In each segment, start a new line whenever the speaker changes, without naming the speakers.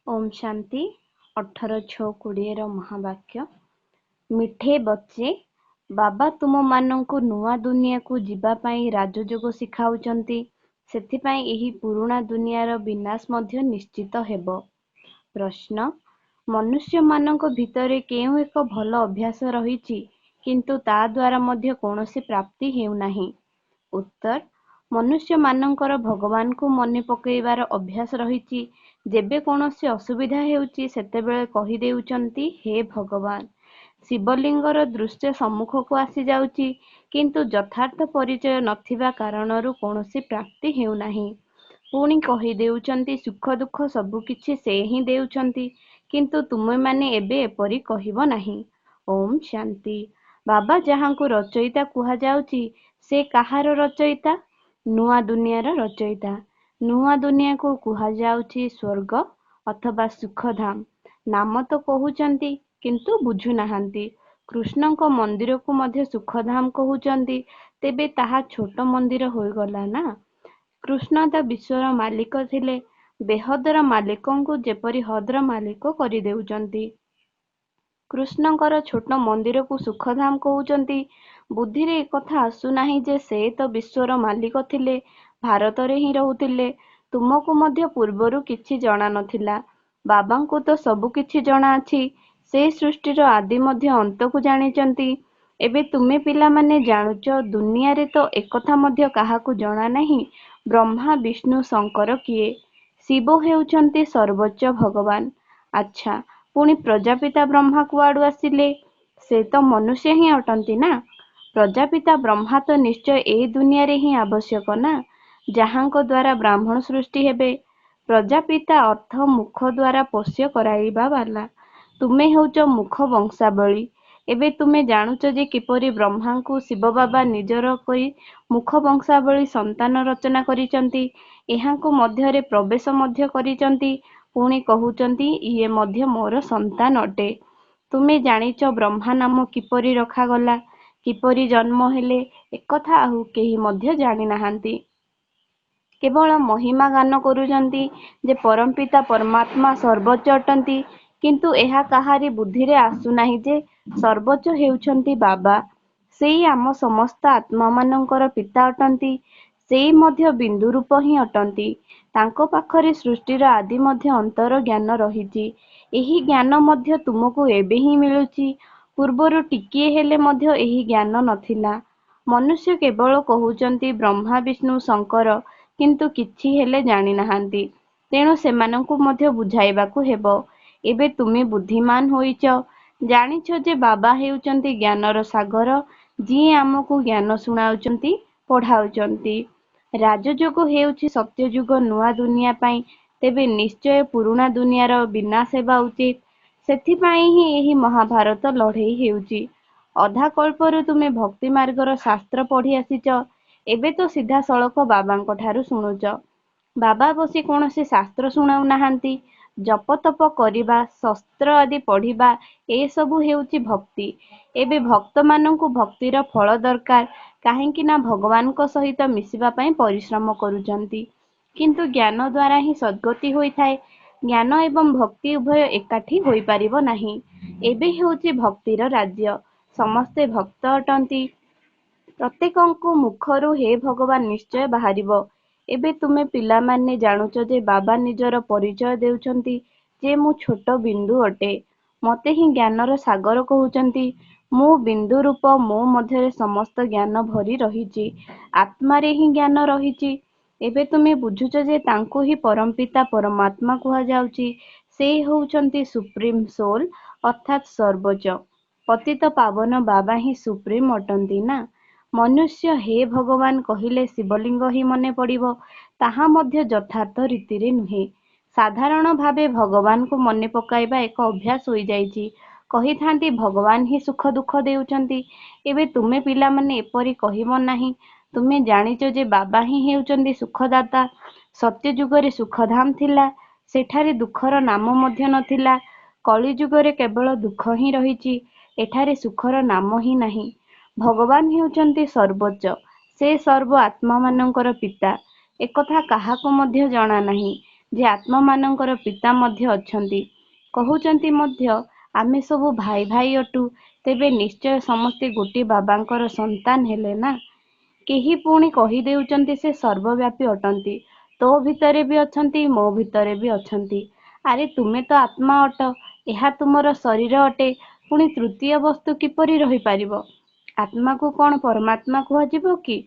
ओम शांति 18/6/20 महावाक्य मिठे बच्चे बाबा तुम मानंकु नुआ दुनिया को जीवा पाई राजयोग शिखाउचंती सेथिपाई एही पुराणा दुनियार विनाश मध्य निश्चित हेबो। प्रश्न मनुष्य मानक भितरे केउ एक भल अभ्यास रहिछि किंतु ता द्वारा मध्य कोनोसी प्राप्ति हेउ नाही। उत्तर मनुष्य मानकर भगवान को मने पकेइबार अभ्यास रहिछि जेबे कोनोसी असुविधा हेउछि सेतेबेले कहि देउचंती हे भगवान। शिवलिंगर दृश्य सम्मुख को आसी जाउछि किंतु यथार्थ परिचय नथिबा कारणरू कोनोसी प्राप्ति हेउ नाही। पुणी कहि देउचंती सुख दुख सबु किछि से ही देउचंती किंतु तुमे माने एबे एपरि कहिबो नाही। ओम शांति। बाबा जहांकु रचयिता कुहा जाउछि से काहार रचयिता? नुआ दुनियार रचयिता। नुआ दुनिया को कुहा जाउछि स्वर्ग अथवा सुखधाम। नाम तो कहउचंती किंतु बुझु नाहांती। कृष्णଙ୍କ मंदिर को मध्य सुखधाम कहउचंती तेबे ताहा छोट मंदिर होई गला ना। कृष्ण तो विश्वर मालिक थिले बेहदर मालिकंकु जेपरि हदर मालिक करि देउचंती। कृष्णଙ୍କର छोट मंदिर को सुखधाम कहउचंती। बुद्धि रे कथा आसु नाही जे से तो विश्वर मालिक थिले भारत रे ही रहुथिले। तुमको मध्य पूर्वरु किछि जणा नथिला। बाबांको तो सबु किछि जणा अछि। से सृष्टिर आदि मध्य अंत को जानिचंती। एबे तुमे पिला माने जानुच दुनिया रे तो एकथा मध्य काहाकु जणा नाही ब्रह्मा विष्णु शंकर किए। शिव हेउचंती सर्वोच्च भगवान। अच्छा पुणी प्रजापिता ब्रह्मा कुआडू आसिले? से तो मनुष्य ही अटंती ना। प्रजापिता ब्रह्मा तो निश्चय ए दुनिया रे ही आवश्यक ना जहांको द्वारा ब्राह्मण सृष्टि हेबे। प्रजापिता अर्थ मुख द्वारा पोष्य कराइबा वाला। तुमे हेउच मुख वंशावली। एबे तुमे जानुच जे किपरि ब्रह्मांकु शिव बाबा निजर करी मुख वंशावली संतान रचना करिचंती। एहांको मध्यरे प्रवेश मध्य करिचंती। पुणी कहउचंती इए मध्य मोर संतान अटे। तुमे जानिच ब्रह्मा नाम किपरि रखागला किपरि जन्म हेले एकथा आहु केही मध्य जानि नाहांती। केवल महिमा गान करुचंती जे परमपिता परमात्मा सर्वोच्च अटंती किंतु एहा काहारी बुद्धि रे आसु नाही जे सर्वोच्च हेउचंती बाबा। सेई आम समस्त आत्मा मानंकर पिता अटंती। सेई मध्य बिंदु रूप ही अटंती। तांको पाखरे सृष्टिर आदि मध्य अंतर ज्ञान रहिछि। एही ज्ञान मध्य तुमको एबे ही मिलुछि। पूर्वरु टिकिए हेले मध्य एही ज्ञान नथिला। मनुष्य केवल कहउचंती ब्रह्मा विष्णु शंकर किंतु किछि हेले जानि नाहांती। तेणु सेमानंकु मध्य बुझाइबाकु हेबो। एबे तुमे बुद्धिमान होइच जानिछ जे बाबा हेउचंती ज्ञानर सागर जिए आमको ज्ञान सुनाउचंती पढ़ाउचंती। राजयोग हेउछि सत्ययुग नुआ दुनिया पाई तेबे निश्चय पुरुणा दुनियार विनाश हेबा उचित। सेथिपाई ही एही महाभारत लढ़ेई हेउछि। अधा कल्परु तुमे भक्ति मार्गर शास्त्र पढ़ी आसिच एबे तो सीधा सड़क बाबांक ठारू शुणुच। बाबा बसी कौनसी शास्त्र शुणाउ नाहांती। जप तप करिबा शस्त्र आदि पढ़िबा ए सबु हेउछि भक्ति। एबे भक्त मानंकु भक्तिर फल दरकार काहेकि ना भगवानक सहित मिसिबा पई परिश्रम करूचंती किंतु ज्ञान द्वारा ही सद्गति होइथाए। ज्ञान एवं भक्ति उभय एकाठी होई पारिबो नाही। एबे हेउछि भक्तिर राज्य। समस्ते भक्त अटंती। प्रत्येकंकु मुखरु हे भगवान निश्चय बाहरिबो। एबे तुमे पिला माने जानुच जे बाबा निजर परिचय देउचंती जे मु छोट बिंदु अटे। मते ही ज्ञानर सागर कहउचंती। मु बिंदु रूप मो मध्यरे समस्त ज्ञान भरी रहिछि। आत्मारे ही ज्ञान रहिछि। एबे तुमे बुझुच जे तांको ही परमपिता परमात्मा कुहा जाउछि। से होउचंती सुप्रीम सोल अर्थात सर्वोच्च। पतित पावन बाबा ही सुप्रीम अटंती ना। मनुष्य हे भगवान कहिले शिवलिंग ही मने पड़िबो ताहा मध्य यथार्थ रीति रे नुहे। साधारण भावे भगवान को मने पकाइबा एक अभ्यास होई जाइछि। कहिथांती भगवान ही सुख दुख देउचंती। एबे तुमे पिला माने एपरि कहिबो नाही। तुमे जानिच जे बाबा ही हेउचंती सुखदाता। सत्य जुगरे सुखधाम थिला सेठारे दुखर नाम मध्य नथिला। कली जुगरे केवल दुख ही रहिछि एठारे सुखर नाम ही नाही। भगवान हेउचंती सर्वोच्च। से सर्व आत्मा मानंकर पिता। एकथा काहाको मध्य जणा नाही। ଯେ ଆତ୍ମାମାନଙ୍କର ପିତା ମଧ୍ୟ ଅଛନ୍ତି। କହୁଛନ୍ତି ମଧ୍ୟ ଆମେ ସବୁ ଭାଇ ଭାଇ ଅଟୁ, ତେବେ ନିଶ୍ଚୟ ସମସ୍ତେ ଗୋଟିଏ ବାବାଙ୍କର ସନ୍ତାନ ହେଲେ ନା। କେହି ପୁଣି କହିଦେଉଛନ୍ତି ସେ ସର୍ବବ୍ୟାପୀ ଅଟନ୍ତି। ତୋ ଭିତରେ ବି ଅଛନ୍ତି, ମୋ ଭିତରେ ବି ଅଛନ୍ତି। ଆରେ ତୁମେ ତ ଆତ୍ମା ଅଟ, ଏହା ତୁମର ଶରୀର ଅଟେ, ପୁଣି ତୃତୀୟ ବସ୍ତୁ କିପରି ରହିପାରିବ? ଆତ୍ମାକୁ କ'ଣ ପରମାତ୍ମା କୁହାଯିବ କି?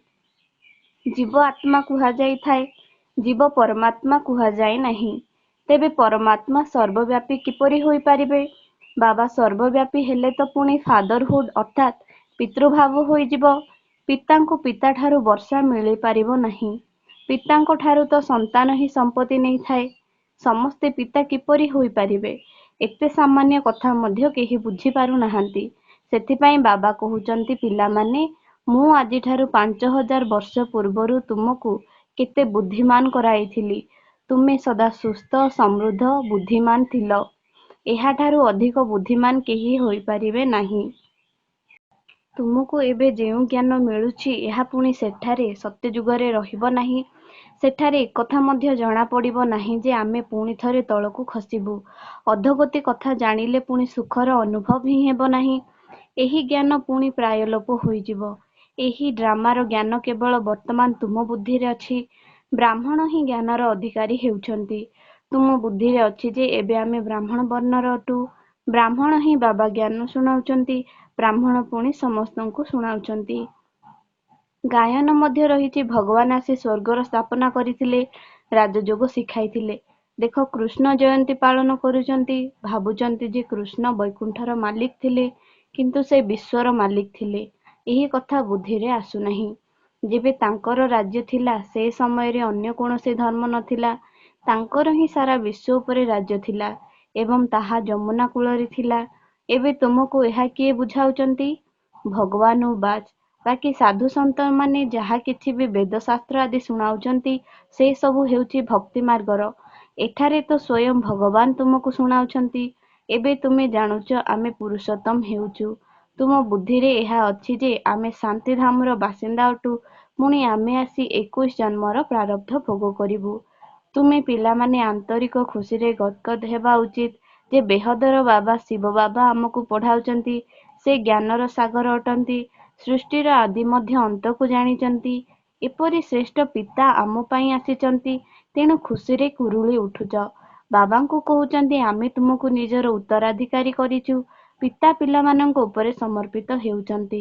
ଜୀବ ଆତ୍ମା କୁହାଯାଇଥାଏ, ଜୀବ ପରମାତ୍ମା କୁହାଯାଏ ନାହିଁ। ତେବେ ପରମାତ୍ମା ସର୍ବବ୍ୟାପୀ କିପରି ହୋଇପାରିବେ? ବାବା ସର୍ବବ୍ୟାପୀ ହେଲେ ତ ପୁଣି ଫାଦରହୁଡ୍ ଅର୍ଥାତ୍ ପିତୃଭାବ ହୋଇଯିବ। ପିତାଙ୍କୁ ପିତାଠାରୁ ବର୍ଷା ମିଳିପାରିବ ନାହିଁ। ପିତାଙ୍କ ଠାରୁ ତ ସନ୍ତାନ ହିଁ ସମ୍ପତ୍ତି ନେଇଥାଏ। ସମସ୍ତେ ପିତା କିପରି ହୋଇପାରିବେ? ଏତେ ସାମାନ୍ୟ କଥା ମଧ୍ୟ କେହି ବୁଝିପାରୁନାହାନ୍ତି। ସେଥିପାଇଁ ବାବା କହୁଛନ୍ତି, ପିଲାମାନେ, ମୁଁ ଆଜିଠାରୁ 5000 ବର୍ଷ ପୂର୍ବରୁ ତୁମକୁ କେତେ ବୁଦ୍ଧିମାନ କରାଇଥିଲି। ତୁମେ ସଦା ସୁସ୍ଥ, ସମୃଦ୍ଧ, ବୁଦ୍ଧିମାନ ଥିଲ। ଏହାଠାରୁ ଅଧିକ ବୁଦ୍ଧିମାନ କେହି ହୋଇପାରିବେ ନାହିଁ। ତୁମକୁ ଏବେ ଯେଉଁ ଜ୍ଞାନ ମିଳୁଛି, ଏହା ପୁଣି ସେଠାରେ ସତ୍ୟଯୁଗରେ ରହିବ ନାହିଁ। ସେଠାରେ ଏକଥା ମଧ୍ୟ ଜଣାପଡ଼ିବ ନାହିଁ ଯେ ଆମେ ପୁଣି ଥରେ ତଳକୁ ଖସିବୁ। ଅଧୋଗତି କଥା ଜାଣିଲେ ପୁଣି ସୁଖର ଅନୁଭବ ହିଁ ହେବ ନାହିଁ। ଏହି ଜ୍ଞାନ ପୁଣି ପ୍ରାୟ ଲୋପ ହୋଇଯିବ। ଏହି ଡ୍ରାମାର ଜ୍ଞାନ କେବଳ ବର୍ତ୍ତମାନ ତୁମ ବୁଦ୍ଧିରେ ଅଛି। ବ୍ରାହ୍ମଣ ହିଁ ଜ୍ଞାନର ଅଧିକାରୀ ହେଉଛନ୍ତି। ତୁମ ବୁଦ୍ଧିରେ ଅଛି ଯେ ଏବେ ଆମେ ବ୍ରାହ୍ମଣ ବର୍ଣ୍ଣର ଅଟୁ। ବ୍ରାହ୍ମଣ ହିଁ ବାବା ଜ୍ଞାନ ଶୁଣାଉଛନ୍ତି। ବ୍ରାହ୍ମଣ ପୁଣି ସମସ୍ତଙ୍କୁ ଶୁଣାଉଛନ୍ତି। ଗାୟନ ମଧ୍ୟ ରହିଛି। ଭଗବାନ ଆସି ସ୍ୱର୍ଗର ସ୍ଥାପନା କରିଥିଲେ, ରାଜଯୋଗ ଶିଖାଇଥିଲେ। ଦେଖ, କୃଷ୍ଣ ଜୟନ୍ତୀ ପାଳନ କରୁଛନ୍ତି, ଭାବୁଛନ୍ତି ଯେ କୃଷ୍ଣ ବୈକୁଣ୍ଠର ମାଲିକ ଥିଲେ, କିନ୍ତୁ ସେ ବିଶ୍ୱର ମାଲିକ ଥିଲେ। ଏହି କଥା ବୁଦ୍ଧିରେ ଆସୁନାହିଁ। ଯେବେ ତାଙ୍କର ରାଜ୍ୟ ଥିଲା, ସେ ସମୟରେ ଅନ୍ୟ କୌଣସି ଧର୍ମ ନଥିଲା। ତାଙ୍କର ହିଁ ସାରା ବିଶ୍ୱ ଉପରେ ରାଜ୍ୟ ଥିଲା ଏବଂ ତାହା ଯମୁନା କୂଳରେ ଥିଲା। ଏବେ ତୁମକୁ ଏହା କିଏ ବୁଝାଉଛନ୍ତି? ଭଗବାନ ବାଚ୍। ବାକି ସାଧୁସନ୍ତମାନେ ଯାହା କିଛି ବି ବେଦଶାସ୍ତ୍ର ଆଦି ଶୁଣାଉଛନ୍ତି, ସେ ସବୁ ହେଉଛି ଭକ୍ତି ମାର୍ଗର। ଏଠାରେ ତ ସ୍ୱୟଂ ଭଗବାନ ତୁମକୁ ଶୁଣାଉଛନ୍ତି। ଏବେ ତୁମେ ଜାଣୁଛ ଆମେ ପୁରୁଷୋତ୍ତମ ହେଉଛୁ। ତୁମ ବୁଦ୍ଧିରେ ଏହା ଅଛି ଯେ ଆମେ ଶାନ୍ତିଧାମର ବାସିନ୍ଦା ଅଟୁ, ପୁଣି ଆମେ ଆସି 21 ଜନ୍ମର ପ୍ରାରବ୍ଧ ଭୋଗ କରିବୁ। ତୁମେ ପିଲାମାନେ ଆନ୍ତରିକ ଖୁସିରେ ଗଦଗଦ ହେବା ଉଚିତ ଯେ ବେହଦର ବାବା ଶିବ ବାବା ଆମକୁ ପଢ଼ାଉଛନ୍ତି। ସେ ଜ୍ଞାନର ସାଗର ଅଟନ୍ତି। ସୃଷ୍ଟିର ଆଦି ମଧ୍ୟ ଅନ୍ତକୁ ଜାଣିଛନ୍ତି। ଏପରି ଶ୍ରେଷ୍ଠ ପିତା ଆମ ପାଇଁ ଆସିଛନ୍ତି, ତେଣୁ ଖୁସିରେ କୁରୁଳି ଉଠୁଛ। ବାବାଙ୍କୁ କହୁଛନ୍ତି ଆମେ ତୁମକୁ ନିଜର ଉତ୍ତରାଧିକାରୀ କରିଛୁ। ପିତା ପିଲାମାନଙ୍କ ଉପରେ ସମର୍ପିତ ହେଉଛନ୍ତି।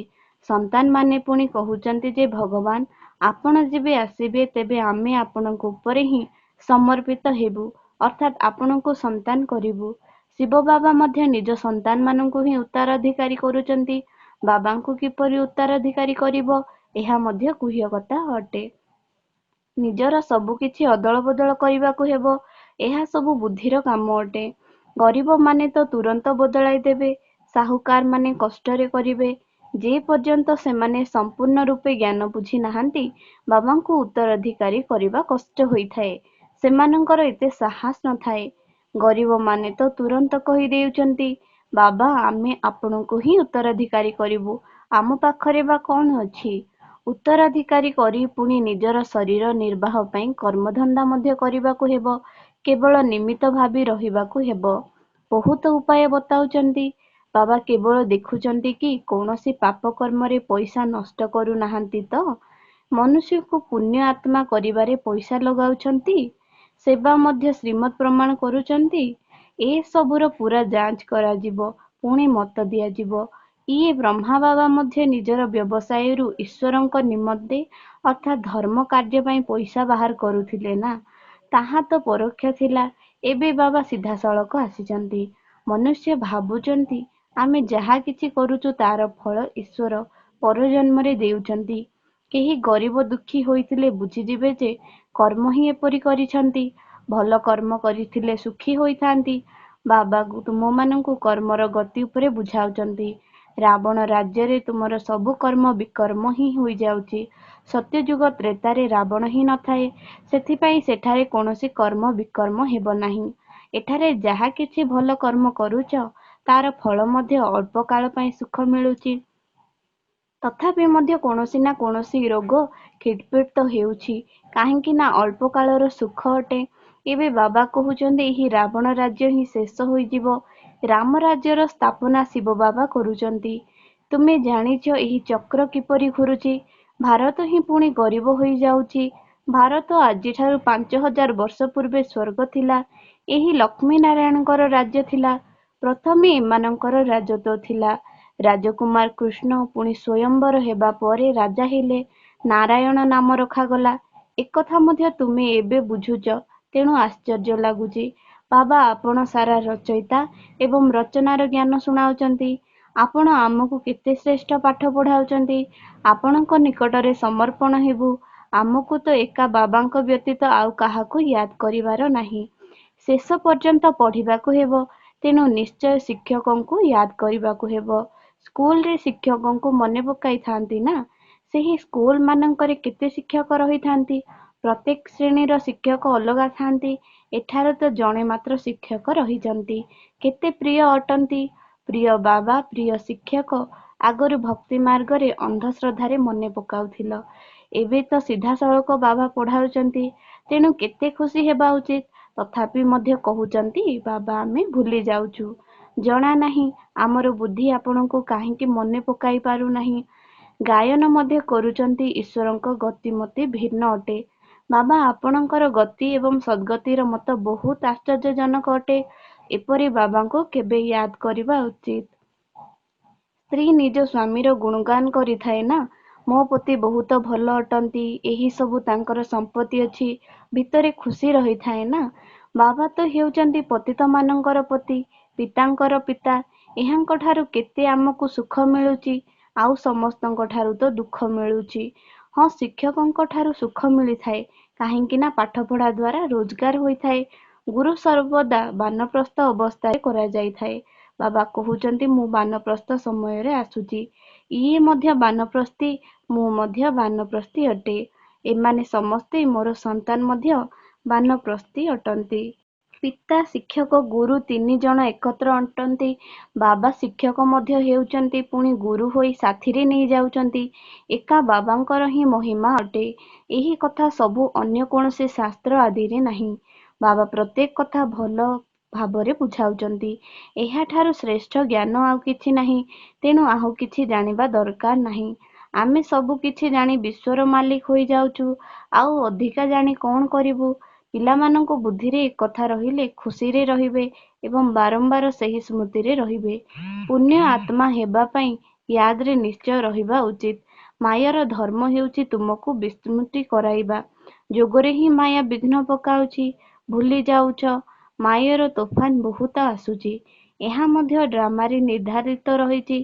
ସନ୍ତାନମାନେ ପୁଣି କହୁଛନ୍ତି ଯେ ଭଗବାନ, ଆପଣ ଯେବେ ଆସିବେ ତେବେ ଆମେ ଆପଣଙ୍କ ଉପରେ ହିଁ ସମର୍ପିତ ହେବୁ, ଅର୍ଥାତ୍ ଆପଣଙ୍କୁ ସନ୍ତାନ କରିବୁ। ଶିବ ବାବା ମଧ୍ୟ ନିଜ ସନ୍ତାନମାନଙ୍କୁ ହିଁ ଉତ୍ତରାଧିକାରୀ କରୁଛନ୍ତି। ବାବାଙ୍କୁ କିପରି ଉତ୍ତରାଧିକାରୀ କରିବ, ଏହା ମଧ୍ୟ କୁହ୍ୟ କଥା ଅଟେ। ନିଜର ସବୁକିଛି ଅଦଳ ବଦଳ କରିବାକୁ ହେବ। ଏହା ସବୁ ବୁଦ୍ଧିର କାମ ଅଟେ। ଗରିବମାନେ ତ ତୁରନ୍ତ ବଦଳାଇ ଦେବେ, ସାହୁକାରମାନେ କଷ୍ଟରେ କରିବେ। ଯେ ପର୍ଯ୍ୟନ୍ତ ସେମାନେ ସମ୍ପୂର୍ଣ୍ଣ ରୂପେ ଜ୍ଞାନ ବୁଝି ନାହାନ୍ତି, ବାବାଙ୍କୁ ଉତ୍ତରାଧିକାରୀ କରିବା କଷ୍ଟ ହୋଇଥାଏ। ସେମାନଙ୍କର ଏତେ ସାହସ ନଥାଏ। ଗରିବମାନେ ତ ତୁରନ୍ତ କହିଦେଉଛନ୍ତି, ବାବା ଆମେ ଆପଣଙ୍କୁ ହିଁ ଉତ୍ତରାଧିକାରୀ କରିବୁ, ଆମ ପାଖରେ ବା କ'ଣ ଅଛି? ଉତ୍ତରାଧିକାରୀ କରି ପୁଣି ନିଜର ଶରୀର ନିର୍ବାହ ପାଇଁ କର୍ମଧନ୍ଦା ମଧ୍ୟ କରିବାକୁ ହେବ। କେବଳ ନିମିତ୍ତ ଭାବି ରହିବାକୁ ହେବ। ବହୁତ ଉପାୟ ବତାଉଛନ୍ତି। ବାବା କେବଳ ଦେଖୁଛନ୍ତି କି କୌଣସି ପାପ କର୍ମରେ ପଇସା ନଷ୍ଟ କରୁନାହାନ୍ତି ତ? ମନୁଷ୍ୟକୁ ପୁଣ୍ୟ ଆତ୍ମା କରିବାରେ ପଇସା ଲଗାଉଛନ୍ତି। ସେବା ମଧ୍ୟ ଶ୍ରୀମତ୍ ପ୍ରମାଣ କରୁଛନ୍ତି। ଏସବୁର ପୁରା ଯାଞ୍ଚ କରାଯିବ, ପୁଣି ମତ ଦିଆଯିବ। ଇଏ ବ୍ରହ୍ମା ବାବା ମଧ୍ୟ ନିଜର ବ୍ୟବସାୟରୁ ଈଶ୍ୱରଙ୍କ ନିମନ୍ତେ ଅର୍ଥାତ୍ ଧର୍ମ କାର୍ଯ୍ୟ ପାଇଁ ପଇସା ବାହାର କରୁଥିଲେ ନା। ତାହା ତ ପରୋକ୍ଷ ଥିଲା। ଏବେ ବାବା ସିଧାସଳଖ ଆସିଛନ୍ତି। ମନୁଷ୍ୟ ଭାବୁଛନ୍ତି ଆମେ ଯାହା କିଛି କରୁଛୁ ତାର ଫଳ ଈଶ୍ୱର ପରଜନ୍ମରେ ଦେଉଛନ୍ତି। କେହି ଗରିବ ଦୁଃଖୀ ହୋଇଥିଲେ ବୁଝିଯିବେ ଯେ କର୍ମ ହିଁ ଏପରି କରିଛନ୍ତି। ଭଲ କର୍ମ କରିଥିଲେ ସୁଖୀ ହୋଇଥାନ୍ତି। ବାବା ତୁମମାନଙ୍କୁ କର୍ମର ଗତି ଉପରେ ବୁଝାଉଛନ୍ତି। ରାବଣ ରାଜ୍ୟରେ ତୁମର ସବୁ କର୍ମ ବିକର୍ମ ହିଁ ହୋଇଯାଉଛି। ସତ୍ୟଯୁଗ ତ୍ରେତାରେ ରାବଣ ହିଁ ନଥାଏ। ସେଥିପାଇଁ ସେଠାରେ କୌଣସି କର୍ମ ବିକର୍ମ ହେବ ନାହିଁ। ଏଠାରେ ଯାହା କିଛି ଭଲ କର୍ମ କରୁଛ, ତାର ଫଳ ମଧ୍ୟ ଅଳ୍ପ କାଳ ପାଇଁ ସୁଖ ମିଳୁଛି। ତଥାପି ମଧ୍ୟ କୌଣସି ନା କୌଣସି ରୋଗ ଖିଟପିଟ ତ ହେଉଛି, କାହିଁକି ନା ଅଳ୍ପ କାଳର ସୁଖ ଅଟେ। ଏବେ ବାବା କହୁଛନ୍ତି ଏହି ରାବଣ ରାଜ୍ୟ ହିଁ ଶେଷ ହୋଇଯିବ। ରାମ ରାଜ୍ୟର ସ୍ଥାପନା ଶିବ ବାବା କରୁଛନ୍ତି। ତୁମେ ଜାଣିଛ ଏହି ଚକ୍ର କିପରି ଘୁରୁଛି? ଭାରତ ହିଁ ପୁଣି ଗରିବ ହୋଇଯାଉଛି। ଭାରତ ଆଜିଠାରୁ 5000 ବର୍ଷ ପୂର୍ବେ ସ୍ୱର୍ଗ ଥିଲା। ଏହି ଲକ୍ଷ୍ମୀ ନାରାୟଣଙ୍କର ରାଜ୍ୟ ଥିଲା। ପ୍ରଥମେ ଏମାନଙ୍କର ରାଜତ୍ୱ ଥିଲା। ରାଜକୁମାର କୃଷ୍ଣ ପୁଣି ସ୍ୱୟଂବର ହେବା ପରେ ରାଜା ହେଲେ। ନାରାୟଣ ନାମ ରଖାଗଲା। ଏକଥା ମଧ୍ୟ ତୁମେ ଏବେ ବୁଝୁଛ, ତେଣୁ ଆଶ୍ଚର୍ଯ୍ୟ ଲାଗୁଛି। ବାବା ଆପଣ ସାରା ରଚୟିତା ଏବଂ ରଚନାର ଜ୍ଞାନ ଶୁଣାଉଛନ୍ତି। ଆପଣ ଆମକୁ କେତେ ଶ୍ରେଷ୍ଠ ପାଠ ପଢ଼ାଉଛନ୍ତି। ଆପଣଙ୍କ ନିକଟରେ ସମର୍ପଣ ହେବୁ। ଆମକୁ ତ ଏକା ବାବାଙ୍କ ବ୍ୟତୀତ ଆଉ କାହାକୁ ୟାଦ କରିବାର ନାହିଁ। ଶେଷ ପର୍ଯ୍ୟନ୍ତ ପଢ଼ିବାକୁ ହେବ, ତେଣୁ ନିଶ୍ଚୟ ଶିକ୍ଷକଙ୍କୁ ୟାଦ କରିବାକୁ ହେବ। ସ୍କୁଲରେ ଶିକ୍ଷକଙ୍କୁ ମନେ ପକାଇଥାନ୍ତି ନା? ସେହି ସ୍କୁଲ ମାନଙ୍କରେ କେତେ ଶିକ୍ଷକ ରହିଥାନ୍ତି। ପ୍ରତ୍ୟେକ ଶ୍ରେଣୀର ଶିକ୍ଷକ ଅଲଗା ଥାନ୍ତି। ଏଠାରେ ତ ଜଣେ ମାତ୍ର ଶିକ୍ଷକ ରହିଛନ୍ତି। କେତେ ପ୍ରିୟ ଅଟନ୍ତି। ପ୍ରିୟ ବାବା, ପ୍ରିୟ ଶିକ୍ଷକ। ଆଗରୁ ଭକ୍ତି ମାର୍ଗରେ ଅନ୍ଧଶ୍ରଦ୍ଧାରେ ମନେ ପକାଉଥିଲ। ଏବେ ତ ସିଧାସଳଖ ବାବା ପଢ଼ାଉଛନ୍ତି, ତେଣୁ କେତେ ଖୁସି ହେବା ଉଚିତ। ତଥାପି ମଧ୍ୟ କହୁଛନ୍ତି ବାବା ଆମେ ଭୁଲି ଯାଉଛୁ। ଜଣା ନାହିଁ ଆମର ବୁଦ୍ଧି ଆପଣଙ୍କୁ କାହିଁକି ମନେ ପକାଇ ପାରୁନାହିଁ। ଗାୟନ ମଧ୍ୟ କରୁଛନ୍ତି। ଈଶ୍ୱରଙ୍କ ଗତିମତି ଭିନ୍ନ ଅଟେ। ବାବା ଆପଣଙ୍କର ଗତି ଏବଂ ସଦ୍ଗତିର ମତ ବହୁତ ଆଶ୍ଚର୍ଯ୍ୟଜନକ ଅଟେ। ଏପରି ବାବାଙ୍କୁ କେବେ ୟାଦ କରିବା ଉଚିତ। ସ୍ତ୍ରୀ ନିଜ ସ୍ୱାମୀର ଗୁଣଗାନ କରିଥାଏ ନା, ମୋ ପତି ବହୁତ ଭଲ ଅଟନ୍ତି, ଏହି ସବୁ ତାଙ୍କର ସମ୍ପତ୍ତି ଅଛି, ଭିତରେ ଖୁସି ରହିଥାଏ ନା। ବାବା ତ ହେଉଛନ୍ତି ପତିତମାନଙ୍କର ପତି, ପିତାଙ୍କର ପିତା। ଏହାଙ୍କଠାରୁ କେତେ ଆମକୁ ସୁଖ ମିଳୁଛି, ଆଉ ସମସ୍ତଙ୍କ ଠାରୁ ତ ଦୁଃଖ ମିଳୁଛି। ହଁ, ଶିକ୍ଷକଙ୍କ ଠାରୁ ସୁଖ ମିଳିଥାଏ, କାହିଁକି ନା ପାଠପଢ଼ା ଦ୍ୱାରା ରୋଜଗାର ହୋଇଥାଏ। ଗୁରୁ ସର୍ବଦା ବାନପ୍ରସ୍ଥ ଅବସ୍ଥାରେ କରାଯାଇଥାଏ। ବାବା କହୁଛନ୍ତି ମୁଁ ବାନପ୍ରସ୍ଥ ସମୟରେ ଆସୁଛି। ଇଏ ମଧ୍ୟ ବାନପ୍ରସ୍ଥୀ, ମୁଁ ମଧ୍ୟ ବାନପ୍ରସ୍ଥୀ ଅଟେ। ଏମାନେ ସମସ୍ତେ ମୋର ସନ୍ତାନ ମଧ୍ୟ ବାନପ୍ରସ୍ଥୀ ଅଟନ୍ତି। ପିତା, ଶିକ୍ଷକ, ଗୁରୁ ତିନି ଜଣ ଏକତ୍ର ଅଟନ୍ତି। ବାବା ଶିକ୍ଷକ ମଧ୍ୟ ହେଉଛନ୍ତି, ପୁଣି ଗୁରୁ ହୋଇ ସାଥିରେ ନେଇଯାଉଛନ୍ତି। ଏକା ବାବାଙ୍କର ହିଁ ମହିମା ଅଟେ। ଏହି କଥା ସବୁ ଅନ୍ୟ କୌଣସି ଶାସ୍ତ୍ର ଆଦିରେ ନାହିଁ। ବାବା ପ୍ରତ୍ୟେକ କଥା ଭଲ ଭାବରେ ବୁଝାଉଛନ୍ତି। ଏହାଠାରୁ ଶ୍ରେଷ୍ଠ ଜ୍ଞାନ ଆଉ କିଛି ନାହିଁ, ତେଣୁ ଆଉ କିଛି ଜାଣିବା ଦରକାର ନାହିଁ। ଆମେ ସବୁ କିଛି ଜାଣି ବିଶ୍ୱର ମାଲିକ ହୋଇଯାଉଛୁ, ଆଉ ଅଧିକା ଜାଣି କ'ଣ କରିବୁ? ପିଲାମାନଙ୍କ ବୁଦ୍ଧିରେ ଏକଥା ରହିଲେ ଖୁସିରେ ରହିବେ ଏବଂ ବାରମ୍ବାର ସେହି ସ୍ମୃତିରେ ରହିବେ। ପୁଣ୍ୟ ଆତ୍ମା ହେବା ପାଇଁ ୟାଦରେ ନିଶ୍ଚୟ ରହିବା ଉଚିତ। ମାୟାର ଧର୍ମ ହେଉଛି ତୁମକୁ ବିସ୍ମୃତି କରାଇବା। ଯୋଗରେ ହିଁ ମାୟା ବିଘ୍ନ ପକାଉଛି। ଭୁଲି ଯାଉଛ, ମାୟାର ତୋଫାନ ବହୁତ ଆସୁଛି। ଏହା ମଧ୍ୟ ଡ୍ରାମାରେ ନିର୍ଦ୍ଧାରିତ ରହିଛି।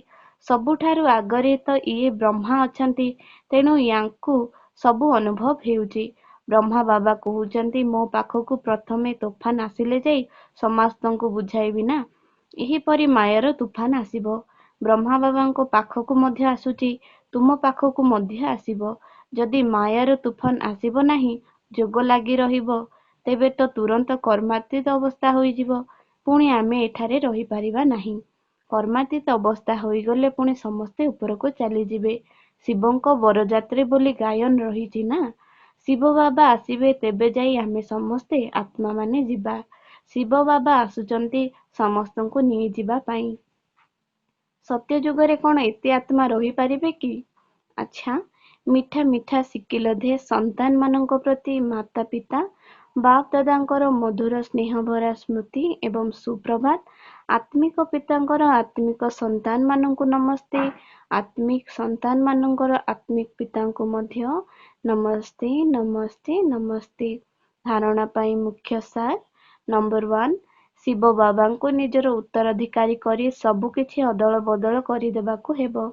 ସବୁଠାରୁ ଆଗରେ ତ ଇଏ ବ୍ରହ୍ମା ଅଛନ୍ତି, ତେଣୁ ୟାଙ୍କୁ ସବୁ ଅନୁଭବ ହେଉଛି। ବ୍ରହ୍ମା ବାବା କହୁଛନ୍ତି ମୋ ପାଖକୁ ପ୍ରଥମେ ତୋଫାନ ଆସିଲେ ଯାଇ ସମସ୍ତଙ୍କୁ ବୁଝାଇବି ନା। ଏହିପରି ମାୟାର ତୁଫାନ ଆସିବ। ବ୍ରହ୍ମା ବାବାଙ୍କ ପାଖକୁ ମଧ୍ୟ ଆସୁଛି, ତୁମ ପାଖକୁ ମଧ୍ୟ ଆସିବ। ଯଦି ମାୟାର ତୁଫାନ ଆସିବ ନାହିଁ, ଯୋଗ ଲାଗି ରହିବ, ତେବେ ତ ତୁରନ୍ତ କର୍ମାତୀତ ଅବସ୍ଥା ହୋଇଯିବ। ପୁଣି ଆମେ ଏଠାରେ ରହିପାରିବା ନାହିଁ। କର୍ମାତୀତ ଅବସ୍ଥା ହୋଇଗଲେ ପୁଣି ସମସ୍ତେ ଉପରକୁ ଚାଲିଯିବେ। ଶିବଙ୍କ ବରଯାତ୍ରୀ ବୋଲି ଗାୟନ ରହିଛି ନା। ଶିବ ବାବା ଆସିବେ, ତେବେ ଯାଇ ଆମେ ସମସ୍ତେ ଆତ୍ମାମାନେ ଯିବା। ଶିବ ବାବା ଆସୁଛନ୍ତି ସମସ୍ତଙ୍କୁ ନେଇଯିବା ପାଇଁ। ସତ୍ୟଯୁଗରେ କ'ଣ ଏତେ ଆତ୍ମା ରହିପାରିବେ କି? ଆଚ୍ଛା, ମିଠା ମିଠା ଶିକିଲଧେ ସନ୍ତାନମାନଙ୍କ ପ୍ରତି ମାତା ପିତା, ବାପ ଦାଦାଙ୍କର ମଧୁର ସ୍ନେହଭରା ସ୍ମୃତି ଏବଂ ସୁପ୍ରଭାତ। ଆତ୍ମିକ ପିତାଙ୍କର ଆତ୍ମିକ ସନ୍ତାନମାନଙ୍କୁ ନମସ୍ତେ। ଆତ୍ମିକ ସନ୍ତାନମାନଙ୍କର ଆତ୍ମିକ ପିତାଙ୍କୁ ମଧ୍ୟ ନମସ୍ତେ, ନମସ୍ତେ, ନମସ୍ତେ। ଧାରଣା ପାଇଁ ମୁଖ୍ୟ ସାର। ନମ୍ବର 1, ଶିବ ବାବାଙ୍କୁ ନିଜର ଉତ୍ତରାଧିକାରୀ କରି ସବୁକିଛି ଅଦଳ ବଦଳ କରିଦେବାକୁ ହେବ।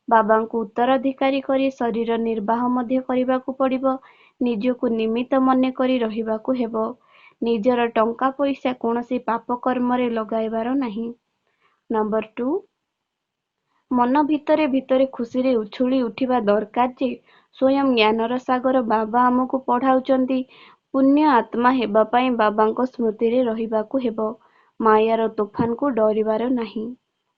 ବାବାଙ୍କୁ ଉତ୍ତରାଧିକାରୀ କରି ଶରୀର ନିର୍ବାହ ମଧ୍ୟ କରିବାକୁ ପଡ଼ିବ। ନିଜକୁ ନିମିତ୍ତ ମନେ କରି ରହିବାକୁ ହେବ। ନିଜର ଟଙ୍କା ପଇସା କୌଣସି ପାପ କର୍ମରେ ଲଗାଇବାର ନାହିଁ। ନମ୍ବର 2, ମନ ଭିତରେ ଭିତରେ ଖୁସିରେ ଉଛୁଳି ଉଠିବା ଦରକାର ଯେ ସ୍ୱୟଂ ଜ୍ଞାନର ସାଗର ବାବା ଆମକୁ ପଢ଼ାଉଛନ୍ତି। ପୁଣ୍ୟ ଆତ୍ମା ହେବା ପାଇଁ ବାବାଙ୍କ ସ୍ମୃତିରେ ରହିବାକୁ ହେବ। ମାୟାର ତୋଫାନକୁ ଡରିବାର ନାହିଁ।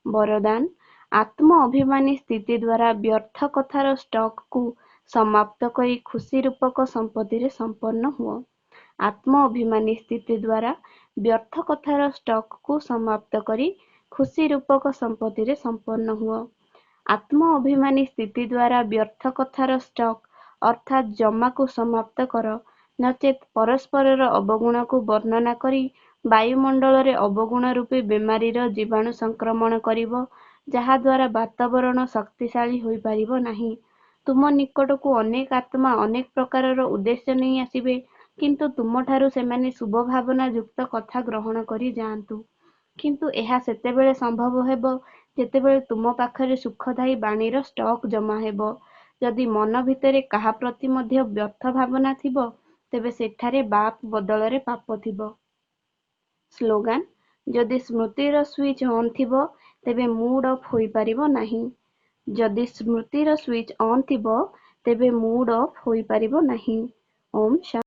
ବରଦାନ, ଆତ୍ମ ଅଭିମାନୀ ସ୍ଥିତି ଦ୍ୱାରା ବ୍ୟର୍ଥ କଥାର ଷ୍ଟକକୁ ସମାପ୍ତ କରି ଖୁସି ରୂପକ ସମ୍ପତ୍ତିରେ ସମ୍ପନ୍ନ ହୁଅ। ଆତ୍ମ ଅଭିମାନୀ ସ୍ଥିତି ଦ୍ୱାରା ବ୍ୟର୍ଥ କଥାର ଷ୍ଟକକୁ ସମାପ୍ତ କରି ଖୁସି ରୂପକ ସମ୍ପତ୍ତିରେ ସମ୍ପନ୍ନ ହୁଅ। ଆତ୍ମ ଅଭିମାନୀ ସ୍ଥିତି ଦ୍ୱାରା ବ୍ୟର୍ଥ କଥାର ଷ୍ଟକ୍ ଅର୍ଥାତ୍ ଜମାକୁ ସମାପ୍ତ କର, ନଚେତ୍ ପରସ୍ପରର ଅବଗୁଣକୁ ବର୍ଣ୍ଣନା କରି ବାୟୁମଣ୍ଡଳରେ ଅବଗୁଣ ରୂପୀ ବେମାରୀର ଜୀବାଣୁ ସଂକ୍ରମଣ କରିବ, ଯାହାଦ୍ୱାରା ବାତାବରଣ ଶକ୍ତିଶାଳୀ ହୋଇପାରିବ ନାହିଁ। ତୁମ ନିକଟକୁ ଅନେକ ଆତ୍ମା ଅନେକ ପ୍ରକାରର ଉଦ୍ଦେଶ୍ୟ ନେଇ ଆସିବେ, କିନ୍ତୁ ତୁମଠାରୁ ସେମାନେ ଶୁଭ ଭାବନା ଯୁକ୍ତ କଥା ଗ୍ରହଣ କରି ଯାଆନ୍ତୁ। କିନ୍ତୁ ଏହା ସେତେବେଳେ ସମ୍ଭବ ହେବ ଯେତେବେଳେ ତୁମ ପାଖରେ ସୁଖଦାୟୀ ବାଣୀର ଷ୍ଟକ୍ ଜମା ହେବ। ଯଦି ମନ ଭିତରେ କାହା ପ୍ରତି ମଧ୍ୟ ବ୍ୟର୍ଥ ଭାବନା ଥିବ, ତେବେ ସେଠାରେ ବାପ୍ ବଦଳରେ ପାପ ଥିବ। ସ୍ଲୋଗାନ: ଯଦି ସ୍ମୃତିର ସୁଇଚ୍ ଅନ୍ ଥିବ, ତେବେ ମୁଡ୍ ଅଫ୍ ହୋଇପାରିବ ନାହିଁ। ଯଦି ସ୍ମୃତିର ସୁଇଚ୍ ଅନ୍ ଥିବ, ତେବେ ମୁଡ୍ ଅଫ୍ ହୋଇପାରିବ ନାହିଁ। ଓମ୍ ଶାନ୍ତି।